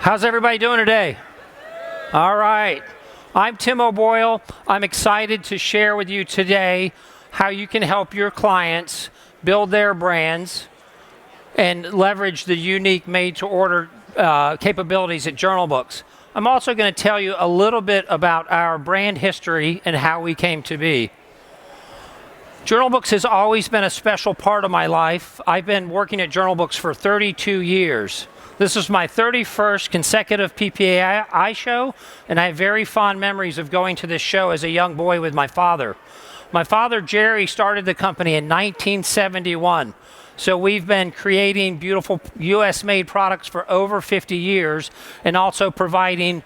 How's everybody doing today? All right. I'm Tim O'Boyle. I'm excited to share with you today how you can help your clients build their brands and leverage the unique made-to-order capabilities at JournalBooks. I'm also going to tell you a little bit about our brand history and how we came to be. JournalBooks has always been a special part of my life. I've been working at JournalBooks for 32 years. This is my 31st consecutive PPAI show, and I have very fond memories of going to this show as a young boy with my father. My father, Jerry, started the company in 1971. So we've been creating beautiful US-made products for over 50 years and also providing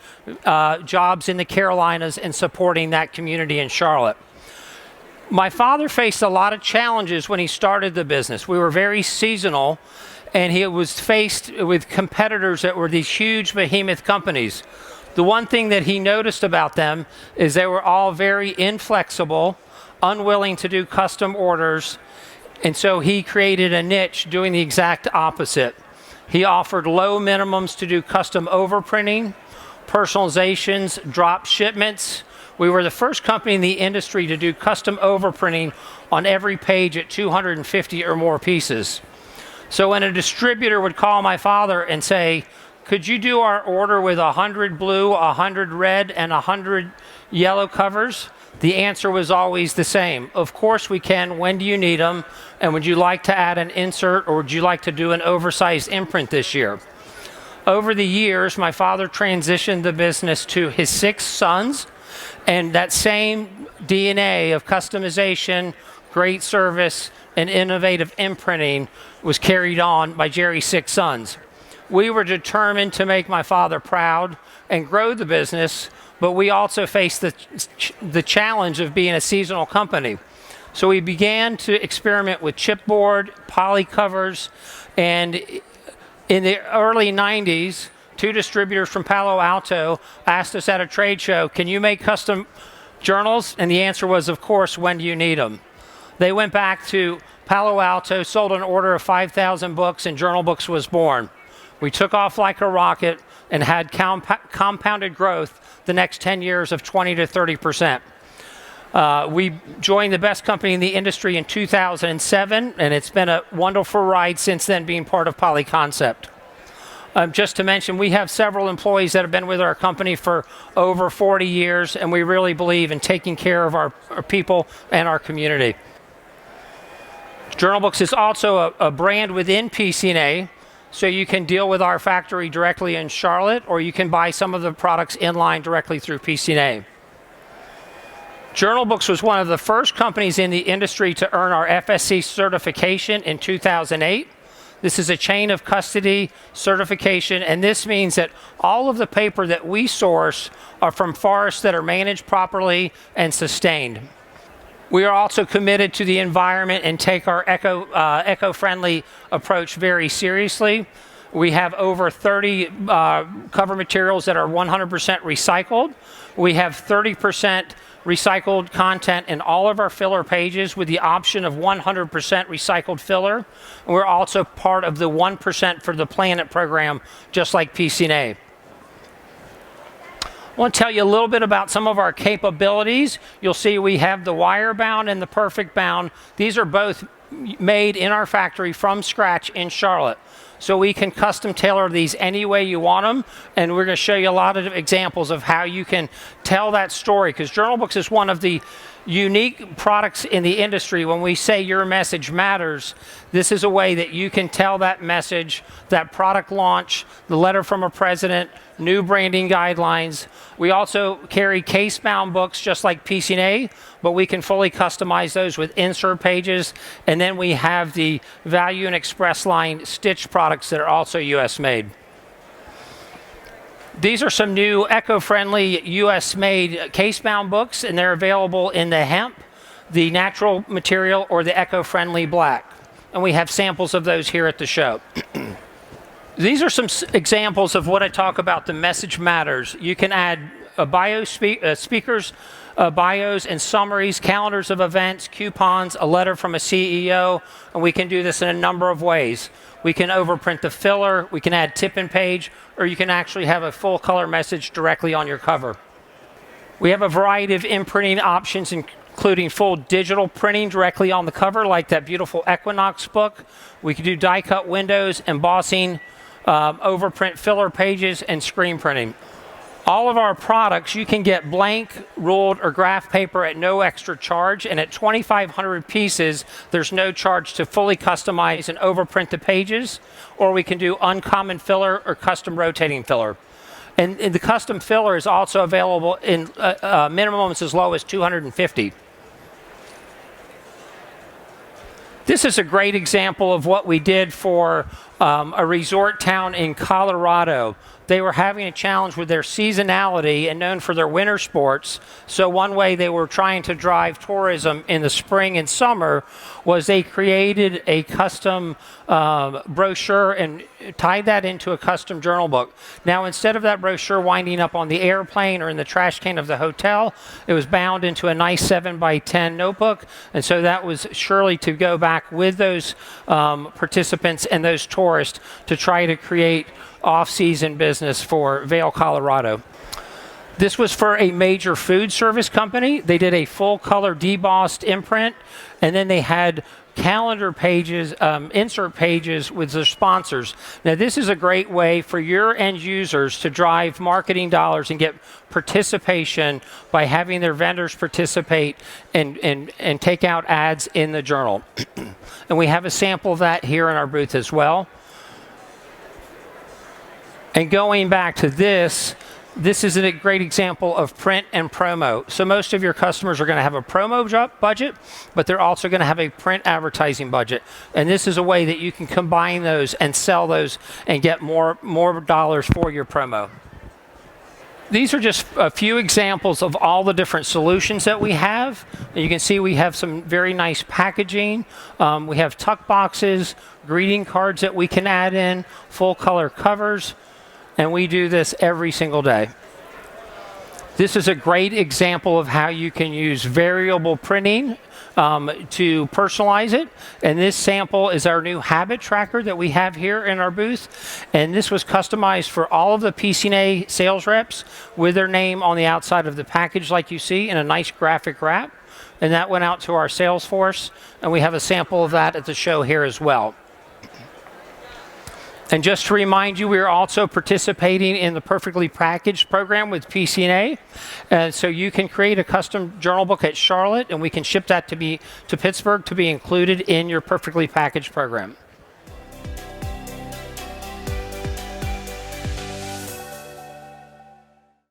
jobs in the Carolinas and supporting that community in Charlotte. My father faced a lot of challenges when he started the business. We were very seasonal, and he was faced with competitors that were these huge behemoth companies. The one thing that he noticed about them is they were all very inflexible, unwilling to do custom orders, and so he created a niche doing the exact opposite. He offered low minimums to do custom overprinting, personalizations, drop shipments. We were the first company in the industry to do custom overprinting on every page at 250 or more pieces. So when a distributor would call my father and say, could you do our order with 100 blue, 100 red, and 100 yellow covers? The answer was always the same. Of course we can. When do you need them? And would you like to add an insert, or would you like to do an oversized imprint this year? Over the years, my father transitioned the business to his 6 sons, and that same DNA of customization, great service, and innovative imprinting was carried on by Jerry's 6 sons. We were determined to make my father proud and grow the business, but we also faced the challenge of being a seasonal company. So we began to experiment with chipboard, poly covers, and in the early 90s, 2 distributors from Palo Alto asked us at a trade show, can you make custom journals? And the answer was, of course, when do you need them? They went back to Palo Alto, sold an order of 5,000 books, and JournalBooks was born. We took off like a rocket and had compounded growth the next 10 years of 20 to 30%. We joined the best company in the industry in 2007, and it's been a wonderful ride since then being part of Polyconcept. Just to mention, we have several employees that have been with our company for over 40 years, and we really believe in taking care of our people and our community. JournalBooks is also a brand within PCA, so you can deal with our factory directly in Charlotte, or you can buy some of the products in line directly through PCA. JournalBooks was one of the first companies in the industry to earn our FSC certification in 2008. This is a chain of custody certification, and this means that all of the paper that we source are from forests that are managed properly and sustained. We are also committed to the environment and take our eco-friendly approach very seriously. We have over 30 cover materials that are 100% recycled. We have 30% recycled content in all of our filler pages with the option of 100% recycled filler. And we're also part of the 1% for the Planet program, just like PCA. I want to tell you a little bit about some of our capabilities. You'll see we have the wire bound and the perfect bound. These are both made in our factory from scratch in Charlotte. So we can custom tailor these any way you want them, and we're going to show you a lot of examples of how you can tell that story, because JournalBooks is one of the unique products in the industry. When we say your message matters, this is a way that you can tell that message, that product launch, the letter from a president, new branding guidelines. We also carry case-bound books just like PCA, but we can fully customize those with insert pages. And then we have the Value and Express line stitch products that are also US made. These are some new eco-friendly US-made case-bound books, and they're available in the hemp, the natural material, or the eco-friendly black. And we have samples of those here at the show. These are some examples of what I talk about, the message matters. You can add bio speakers bios and summaries, calendars of events, coupons, a letter from a CEO, and we can do this in a number of ways. We can overprint the filler, we can add tip-in page, or you can actually have a full color message directly on your cover. We have a variety of imprinting options, including full digital printing directly on the cover, like that beautiful Equinox book. We can do die-cut windows, embossing, overprint filler pages, and screen printing. All of our products, you can get blank, ruled, or graph paper at no extra charge, and at 2,500 pieces, there's no charge to fully customize and overprint the pages, or we can do uncommon filler or custom rotating filler. And the custom filler is also available in minimums as low as 250. This is a great example of what we did for a resort town in Colorado. They were having a challenge with their seasonality and known for their winter sports. So one way they were trying to drive tourism in the spring and summer was they created a custom brochure and tied that into a custom journal book. Now, instead of that brochure winding up on the airplane or in the trash can of the hotel, it was bound into a nice 7x10 notebook. And so that was surely to go back with those participants and those tourists to try to create off-season business for Vail, Colorado. This was for a major food service company. They did a full-color debossed imprint, and then they had calendar pages, insert pages with their sponsors. Now, this is a great way for your end users to drive marketing dollars and get participation by having their vendors participate and take out ads in the journal. And we have a sample of that here in our booth as well. And going back to this is a great example of print and promo. So most of your customers are going to have a promo budget, but they're also going to have a print advertising budget. And this is a way that you can combine those and sell those and get more dollars for your promo. These are just a few examples of all the different solutions that we have. And you can see we have some very nice packaging. We have tuck boxes, greeting cards that we can add in, full color covers. And we do this every single day. This is a great example of how you can use variable printing to personalize it. And this sample is our new habit tracker that we have here in our booth. And this was customized for all of the PCA sales reps with their name on the outside of the package like you see in a nice graphic wrap. And that went out to our sales force. And we have a sample of that at the show here as well. And just to remind you, we are also participating in the Perfectly Packaged program with PCA. And so you can create a custom journal book at Charlotte, and we can ship that to Pittsburgh to be included in your Perfectly Packaged program.